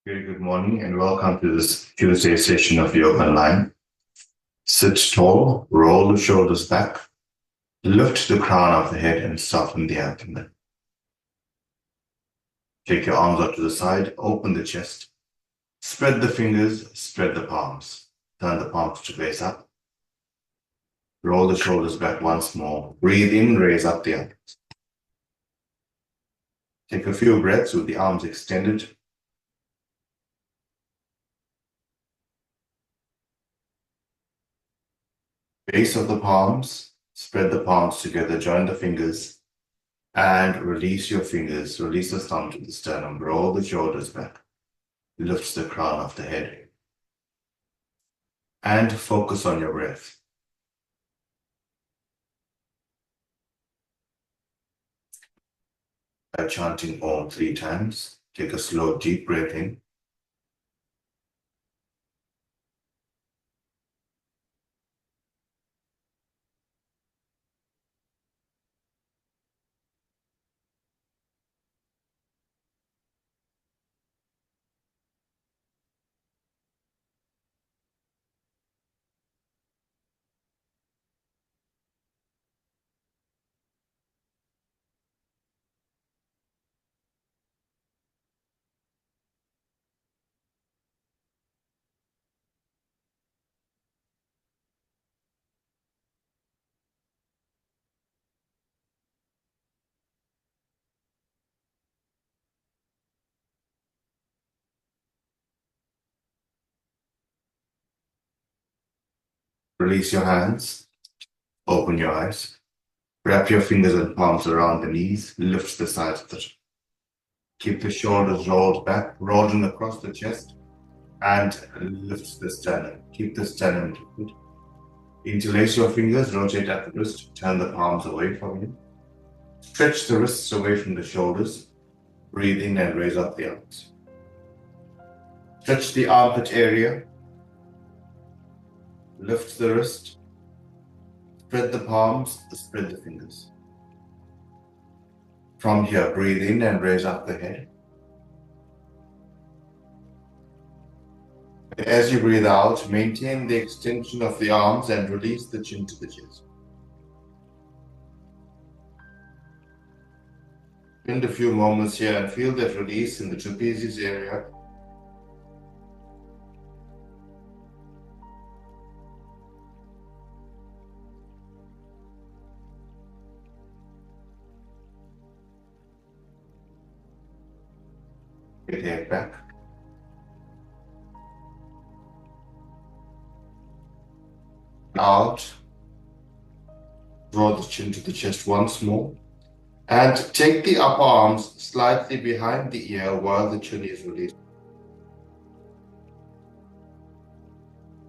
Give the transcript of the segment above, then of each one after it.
Very good morning and welcome to this Tuesday session of Yoga Online. Sit tall, roll the shoulders back, lift the crown of the head and soften the abdomen. Take your arms out to the side, open the chest, spread the fingers, spread the palms. Turn the palms to face up. Roll the shoulders back once more. Breathe in, raise up the arms. Take a few breaths with the arms extended. Base of the palms, spread the palms together, join the fingers, and release your fingers. Release the thumb to the sternum. Roll the shoulders back. Lift the crown of the head. And focus on your breath. By chanting Om 3 times, take a slow, deep breath in. Release your hands. Open your eyes. Wrap your fingers and palms around the knees. Lift the sides of the chest. Keep the shoulders rolled back, broaden across the chest, and lift the sternum. Keep the sternum lifted. Interlace your fingers, rotate at the wrist, turn the palms away from you. Stretch the wrists away from the shoulders. Breathe in and raise up the arms. Stretch the armpit area. Lift the wrist. Spread the palms, spread the fingers. From here, breathe in and raise up the head. As you breathe out, maintain the extension of the arms and release the chin to the chest. Spend a few moments here and feel that release in the trapezius area. Get the head back. Out. Draw the chin to the chest once more. And take the upper arms slightly behind the ear while the chin is released.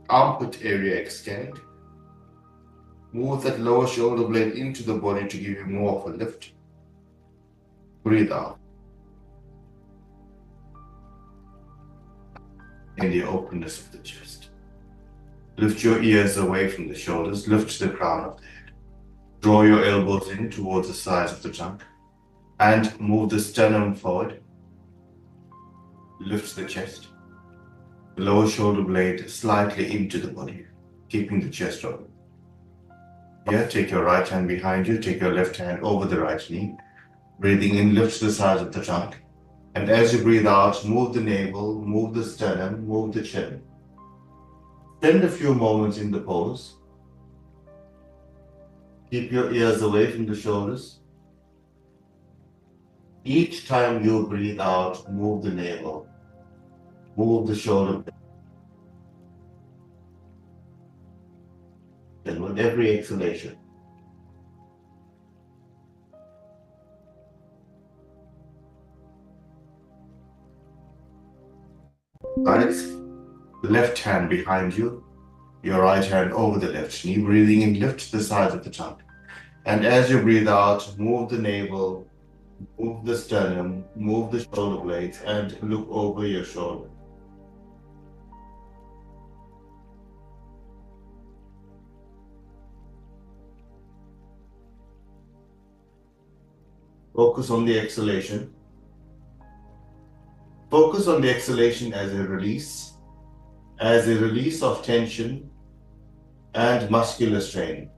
Armpit area extend. Move that lower shoulder blade into the body to give you more of a lift. Breathe out. In the openness of the chest. Lift your ears away from the shoulders. Lift the crown of the head. Draw your elbows in towards the sides of the trunk. And move the sternum forward. Lift the chest. The lower shoulder blade slightly into the body, keeping the chest open. Here, take your right hand behind you. Take your left hand over the right knee. Breathing in, lift the sides of the trunk. And as you breathe out, move the navel, move the sternum, move the chin. Spend a few moments in the pose. Keep your ears away from the shoulders. Each time you breathe out, move the navel, move the shoulder. And with every exhalation, guys, left hand behind you, your right hand over the left knee. Breathing in, lift the sides of the trunk. And as you breathe out, move the navel, move the sternum, move the shoulder blades, and look over your shoulder. Focus on the exhalation. Focus on the exhalation as a release of tension and muscular strain.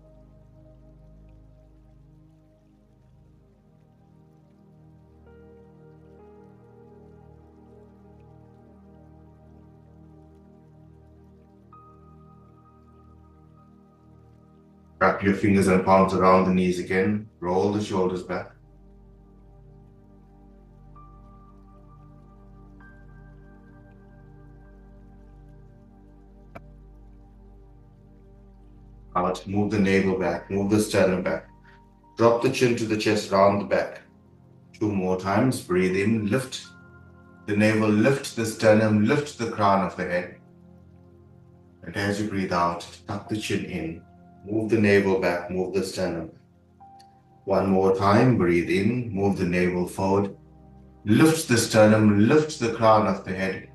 Wrap your fingers and palms around the knees again. Roll the shoulders back. Out. Move the navel back. Move the sternum back. Drop the chin to the chest, round the back. 2 more times. Breathe in. Lift the navel. Lift the sternum. Lift the crown of the head. And as you breathe out, tuck the chin in. Move the navel back. Move the sternum. 1 more time. Breathe in. Move the navel forward. Lift the sternum. Lift the crown of the head.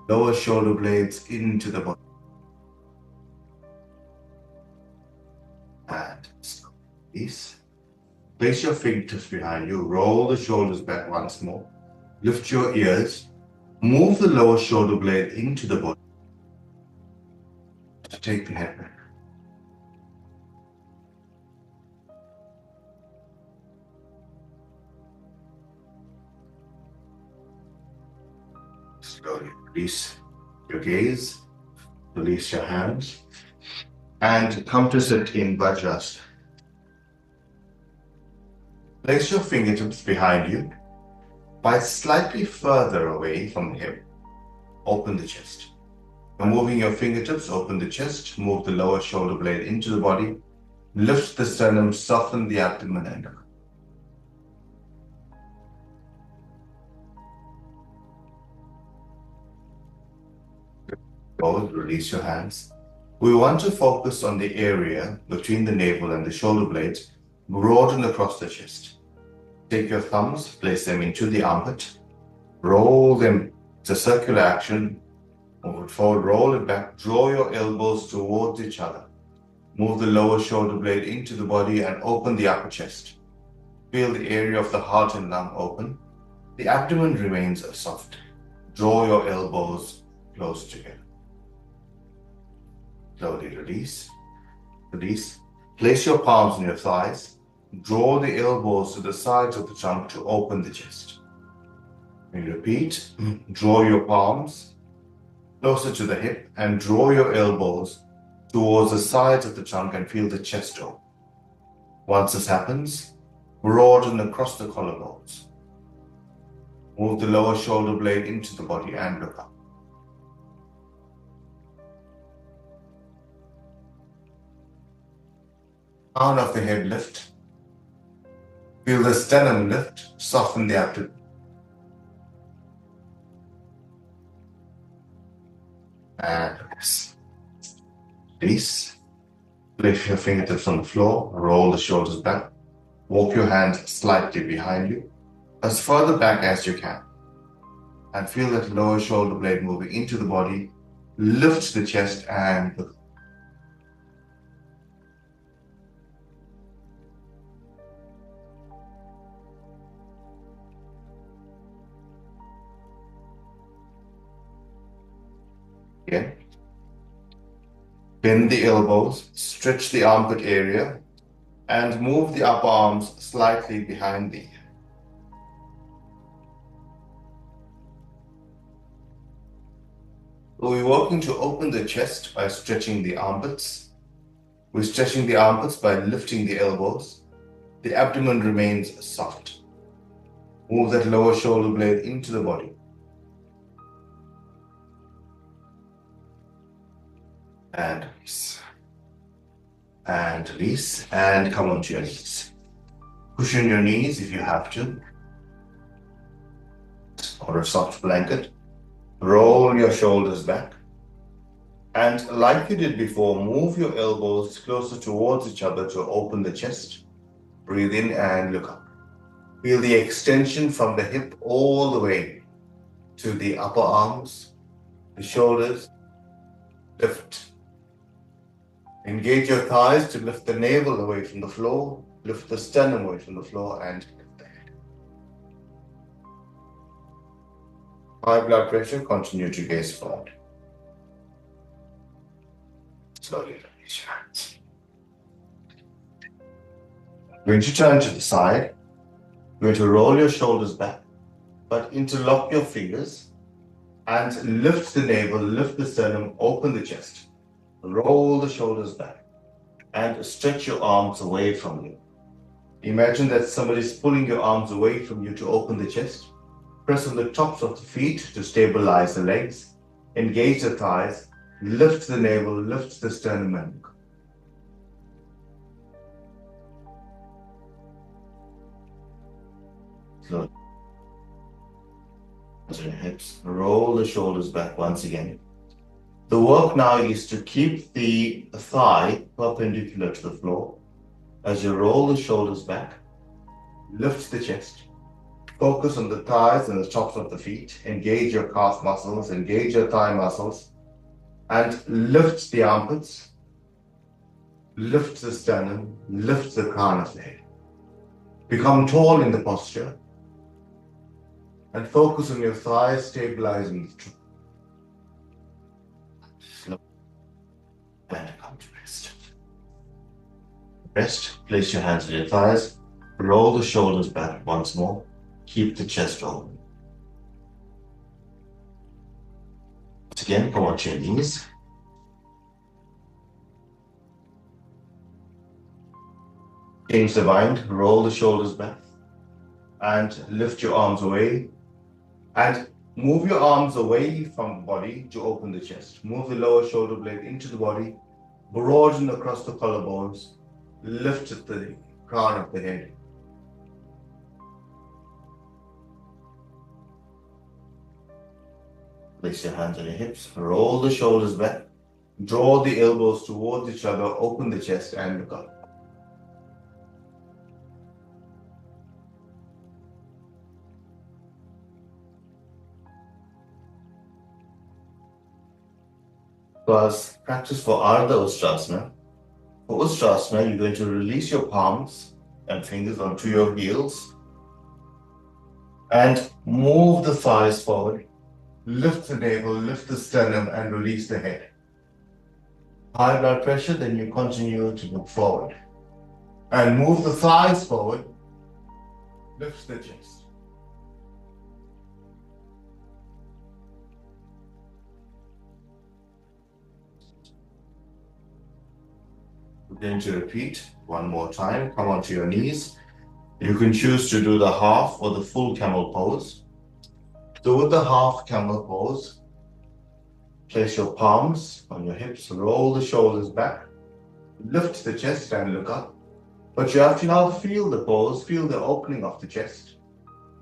Lower shoulder blades into the body. And release. Place your fingertips behind you. Roll the shoulders back once more. Lift your ears. Move the lower shoulder blade into the body. Take the head back. Slowly release your gaze. Release your hands. And come to sit in Vajrasana. Place your fingertips behind you. By slightly further away from the hip. Open the chest. Now moving your fingertips, open the chest. Move the lower shoulder blade into the body. Lift the sternum, soften the abdomen and down. Release your hands. We want to focus on the area between the navel and the shoulder blades, broaden across the chest. Take your thumbs, place them into the armpit, roll them. It's a circular action. Move it forward, roll it back, draw your elbows towards each other. Move the lower shoulder blade into the body and open the upper chest. Feel the area of the heart and lung open. The abdomen remains soft. Draw your elbows close together. Slowly release. Release. Place your palms on your thighs. Draw the elbows to the sides of the trunk to open the chest. And repeat. Draw your palms closer to the hip and draw your elbows towards the sides of the trunk and feel the chest open. Once this happens, broaden across the collarbones. Move the lower shoulder blade into the body and look up. Crown of the head lift. Feel the sternum lift, soften the abdomen. And release. Place your fingertips on the floor, roll the shoulders back. Walk your hands slightly behind you, as further back as you can. And feel that lower shoulder blade moving into the body. Lift the chest and look. Again. Bend the elbows, stretch the armpit area, and move the upper arms slightly behind the ear. So we're working to open the chest by stretching the armpits. We're stretching the armpits by lifting the elbows. The abdomen remains soft. Move that lower shoulder blade into the body. And release. And release. And come onto your knees. Cushion your knees if you have to. Or a soft blanket. Roll your shoulders back. And like you did before, move your elbows closer towards each other to open the chest. Breathe in and look up. Feel the extension from the hip all the way to the upper arms, the shoulders. Lift. Engage your thighs to lift the navel away from the floor, lift the sternum away from the floor, and lift the head. High blood pressure, continue to gaze forward. Slowly release your hands. Going to turn to the side. Going to roll your shoulders back, but interlock your fingers and lift the navel, lift the sternum, open the chest. Roll the shoulders back and stretch your arms away from you. Imagine that somebody's pulling your arms away from you to open the chest. Press on the tops of the feet to stabilize the legs. Engage the thighs. Lift the navel, lift the sternum and look. Slowly. Your hips. Roll the shoulders back once again. The work now is to keep the thigh perpendicular to the floor. As you roll the shoulders back, lift the chest. Focus on the thighs and the tops of the feet. Engage your calf muscles, engage your thigh muscles, and lift the armpits, lift the sternum, lift the crown of the head. Become tall in the posture and focus on your thighs, stabilizing the trunk. Slow and come to rest. Rest, place your hands on your thighs, roll the shoulders back once more, keep the chest open. Once again, come onto your knees. Change the bind, roll the shoulders back and lift your arms away and move your arms away from the body to open the chest. Move the lower shoulder blade into the body, broaden across the collarbones, lift the crown of the head. Place your hands on your hips, roll the shoulders back, draw the elbows towards each other, open the chest and look up. Because practice for Ardha Ustrasana. For Ustrasana, you're going to release your palms and fingers onto your heels and move the thighs forward. Lift the navel, lift the sternum and release the head. High blood pressure, then you continue to look forward. And move the thighs forward, lift the chest. We're going to repeat one more time. Come onto your knees. You can choose to do the half or the full camel pose. So with the half camel pose, place your palms on your hips, roll the shoulders back, lift the chest and look up. But you have to now feel the pose, feel the opening of the chest,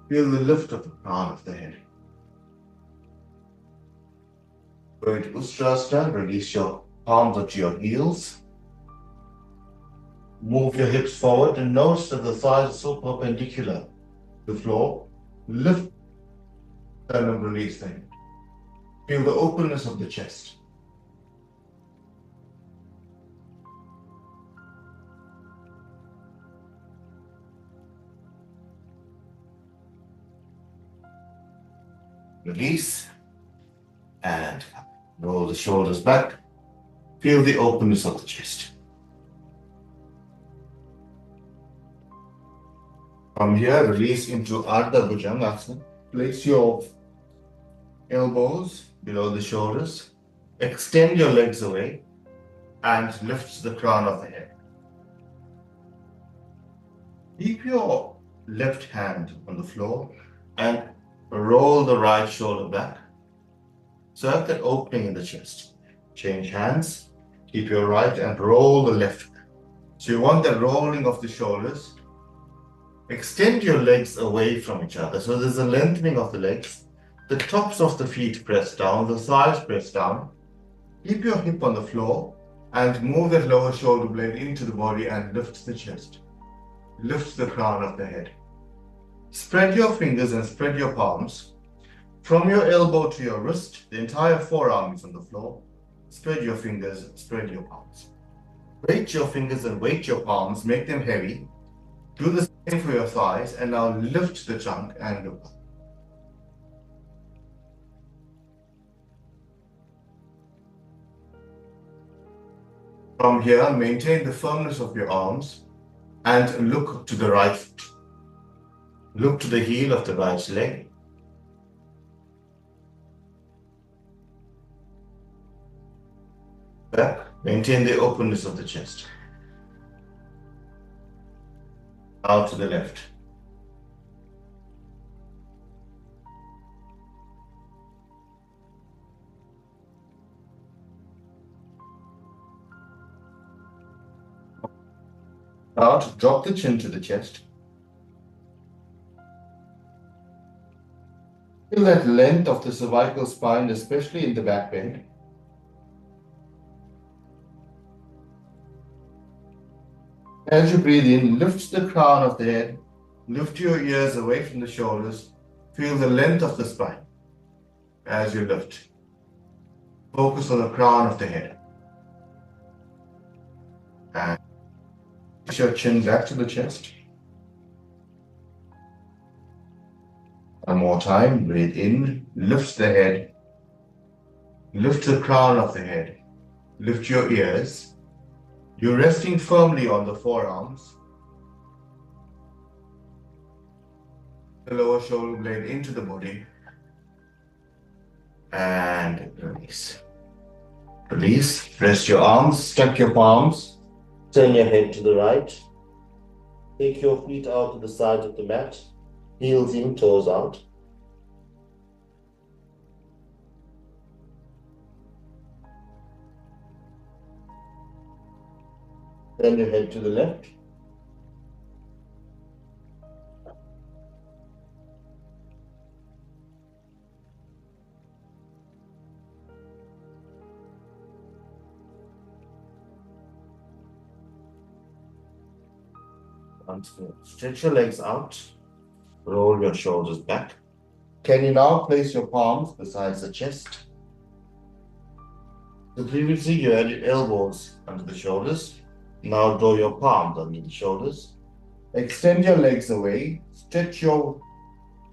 feel the lift of the crown of the head. Going to Ustrasana, release your palms onto your heels. Move your hips forward and notice that the thighs are so perpendicular to the floor. Lift and release the head. Feel the openness of the chest. Release and roll the shoulders back. Feel the openness of the chest. From here, release into Ardha Bhujangasana. Place your elbows below the shoulders. Extend your legs away and lift the crown of the head. Keep your left hand on the floor and roll the right shoulder back. So have that opening in the chest. Change hands. Keep your right and roll the left. So you want the rolling of the shoulders. Extend your legs away from each other. So there's a lengthening of the legs. The tops of the feet press down, the thighs press down. Keep your hip on the floor and move that lower shoulder blade into the body and lift the chest. Lift the crown of the head. Spread your fingers and spread your palms. From your elbow to your wrist, the entire forearm is on the floor. Spread your fingers, spread your palms. Weight your fingers and weight your palms, make them heavy. Do the same for your thighs and now lift the trunk and look up. From here, maintain the firmness of your arms and look to the right foot. Look to the heel of the right leg. Back. Maintain the openness of the chest. Out to the left. Out, drop the chin to the chest. Feel that length of the cervical spine, especially in the back bend. As you breathe in, lift the crown of the head, lift your ears away from the shoulders, feel the length of the spine as you lift. Focus on the crown of the head. And push your chin back to the chest. One more time, breathe in, lift the head, lift the crown of the head, lift your ears. You're resting firmly on the forearms. The lower shoulder blade into the body. And release. Release. Rest your arms, stack your palms. Turn your head to the right. Take your feet out to the side of the mat. Heels in, toes out. Turn your head to the left. Stretch your legs out. Roll your shoulders back. Can you now place your palms beside the chest? So previously you had your elbows under the shoulders. Now draw your palms under the shoulders. Extend your legs away. Stretch your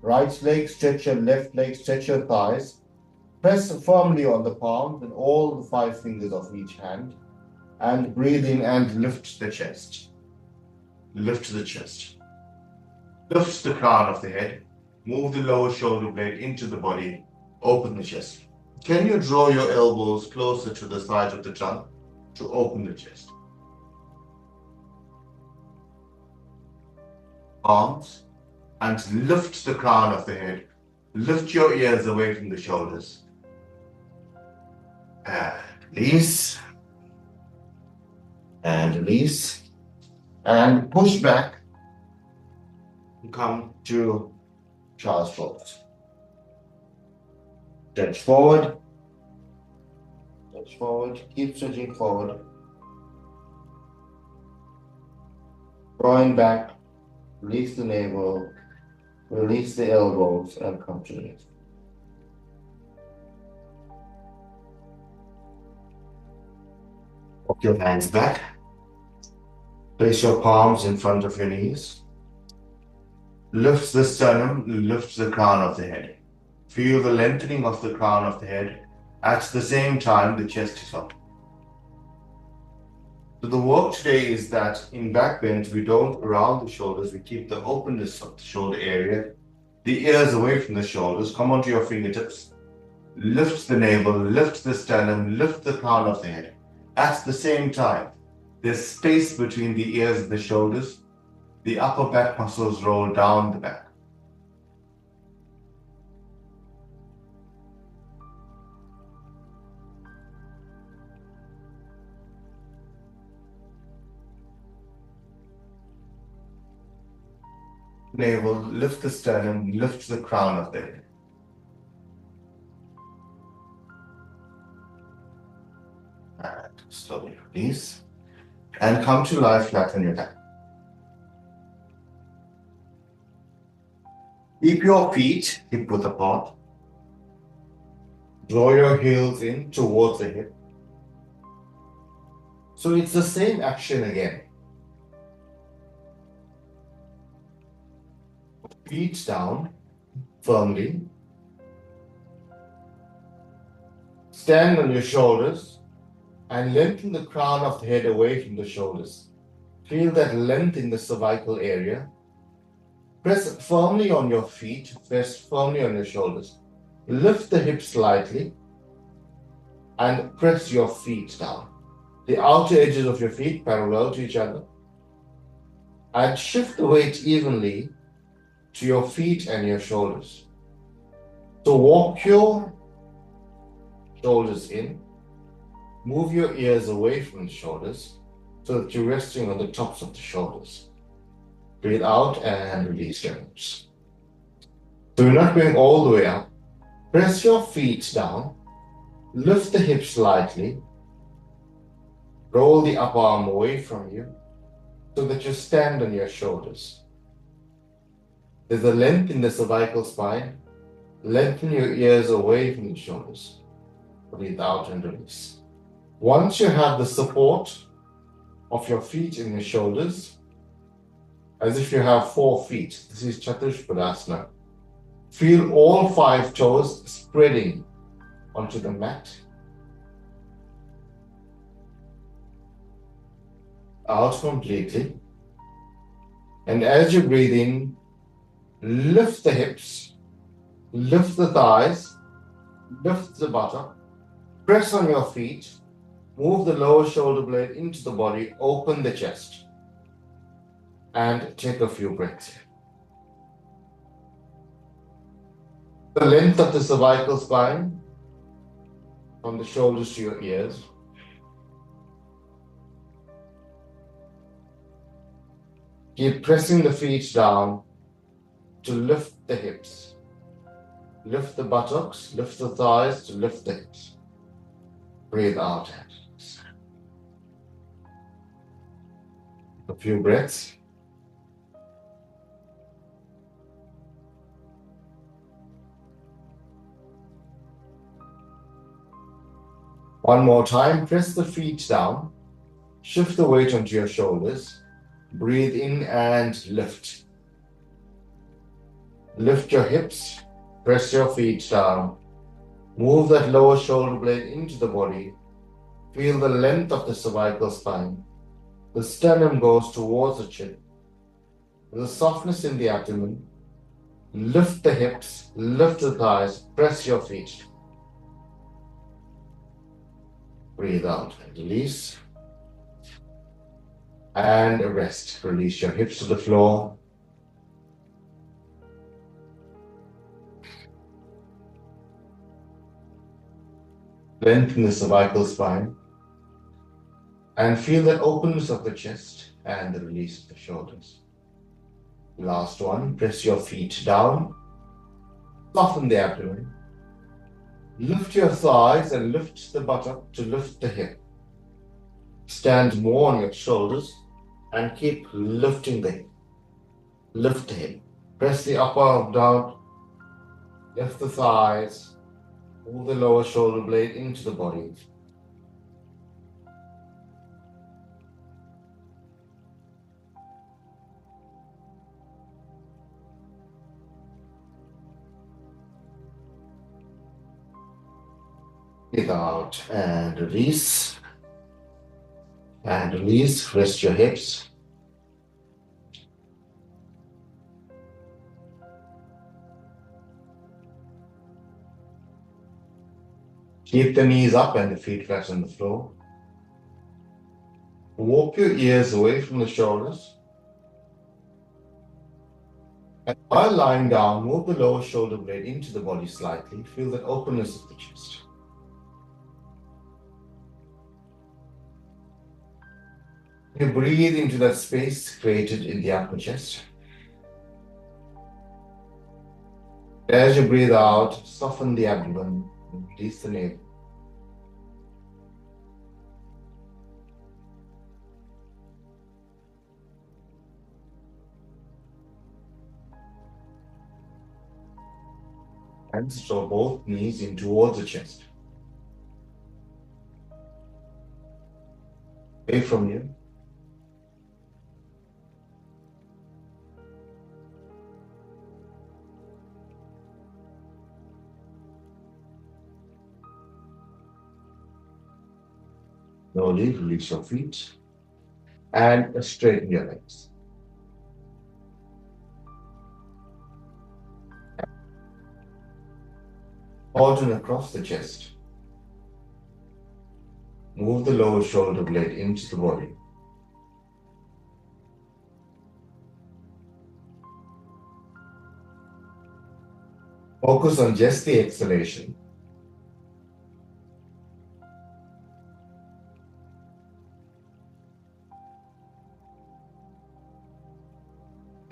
right leg, stretch your left leg, stretch your thighs. Press firmly on the palms and all the 5 fingers of each hand. And breathe in and lift the chest. Lift the chest. Lift the crown of the head. Move the lower shoulder blade into the body. Open the chest. Can you draw your elbows closer to the side of the trunk to open the chest? Arms and lift the crown of the head. Lift your ears away from the shoulders. And release. And release. And push back. Come to child's pose. Stretch forward. Stretch forward. Keep stretching forward. Drawing back. Release the navel. Release the elbows and come to the knees. Walk your hands back. Place your palms in front of your knees. Lift the sternum, lift the crown of the head. Feel the lengthening of the crown of the head. At the same time, the chest is up. So the work today is that in back bend, we don't round the shoulders, we keep the openness of the shoulder area. The ears away from the shoulders, come onto your fingertips. Lift the navel, lift the sternum, lift the crown of the head. At the same time, there's space between the ears and the shoulders. The upper back muscles roll down the back. Navel, lift the sternum, lift the crown of the head. And slowly release. And come to lie flat on your back. Keep your feet hip width apart. Draw your heels in towards the hip. So it's the same action again. Feet down firmly. Stand on your shoulders. And lengthen the crown of the head away from the shoulders. Feel that length in the cervical area. Press firmly on your feet, press firmly on your shoulders. Lift the hips slightly and press your feet down. The outer edges of your feet parallel to each other. And shift the weight evenly to your feet and your shoulders. So walk your shoulders in. Move your ears away from the shoulders so that you're resting on the tops of the shoulders. Breathe out and release your hips. So you're not going all the way up. Press your feet down. Lift the hips slightly. Roll the upper arm away from you so that you stand on your shoulders. There's a length in the cervical spine. Lengthen your ears away from the shoulders. Breathe out and release. Once you have the support of your feet in your shoulders, as if you have 4 feet, this is Chaturshpadasana. Feel all 5 toes spreading onto the mat. Out completely. And as you breathe in, lift the hips, lift the thighs, lift the buttock, press on your feet, move the lower shoulder blade into the body, open the chest, and take a few breaths here. The length of the cervical spine from the shoulders to your ears. Keep pressing the feet down to lift the hips. Lift the buttocks, lift the thighs to lift the hips. Breathe out and release. A few breaths. One more time, press the feet down. Shift the weight onto your shoulders. Breathe in and lift. Lift your hips. Press your feet down. Move that lower shoulder blade into the body. Feel the length of the cervical spine. The sternum goes towards the chin. There's a softness in the abdomen. Lift the hips, lift the thighs, press your feet. Breathe out and release. And rest. Release your hips to the floor. Lengthen the cervical spine. And feel that openness of the chest and the release of the shoulders. Last one, press your feet down. Soften the abdomen. Lift your thighs and lift the buttock to lift the hip. Stand more on your shoulders and keep lifting the hip. Lift the hip. Press the upper arm down. Lift the thighs. Move the lower shoulder blade into the body. Breathe out and release. And release. Rest your hips. Keep the knees up and the feet flat on the floor. Walk your ears away from the shoulders. And while lying down, move the lower shoulder blade into the body slightly. Feel the openness of the chest. You breathe into that space created in the upper chest. As you breathe out, soften the abdomen and release the navel. Hands draw both knees in towards the chest. Away from you. Slowly release your feet and straighten your legs. Broaden across the chest. Move the lower shoulder blade into the body. Focus on just the exhalation.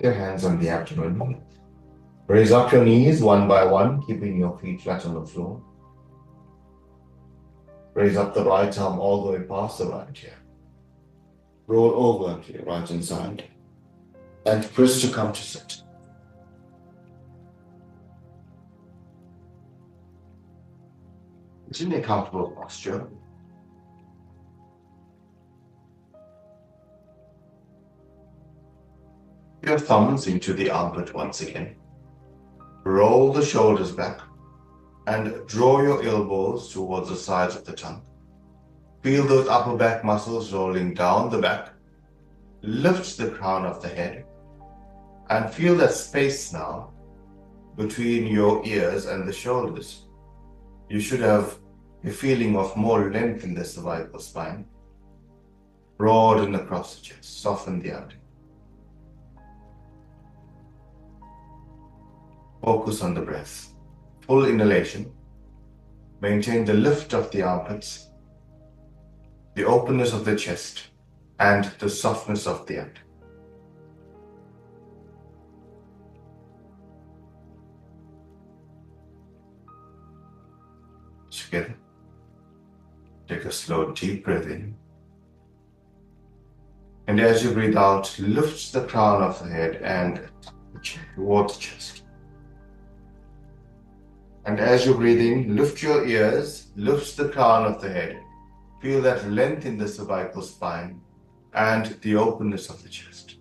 Your hands on the abdomen. Raise up your knees one by one, keeping your feet flat on the floor. Raise up the right arm all the way past the right ear. Roll over to your right hand side and press to come to sit. It's in a comfortable posture. Your thumbs into the armpit once again. Roll the shoulders back and draw your elbows towards the sides of the tongue. Feel those upper back muscles rolling down the back. Lift the crown of the head and feel that space now between your ears and the shoulders. You should have a feeling of more length in the cervical spine. Broaden across the chest, soften the abdomen. Focus on the breath. Full inhalation. Maintain the lift of the armpits, the openness of the chest, and the softness of the abdomen. Together, take a slow, deep breath in. And as you breathe out, lift the crown of the head and towards the chest. And as you breathe in, lift your ears, lift the crown of the head. Feel that length in the cervical spine and the openness of the chest.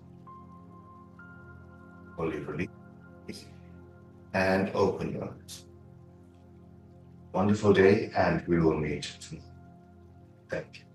Fully release and open your eyes. Wonderful day, and we will meet tomorrow. Thank you.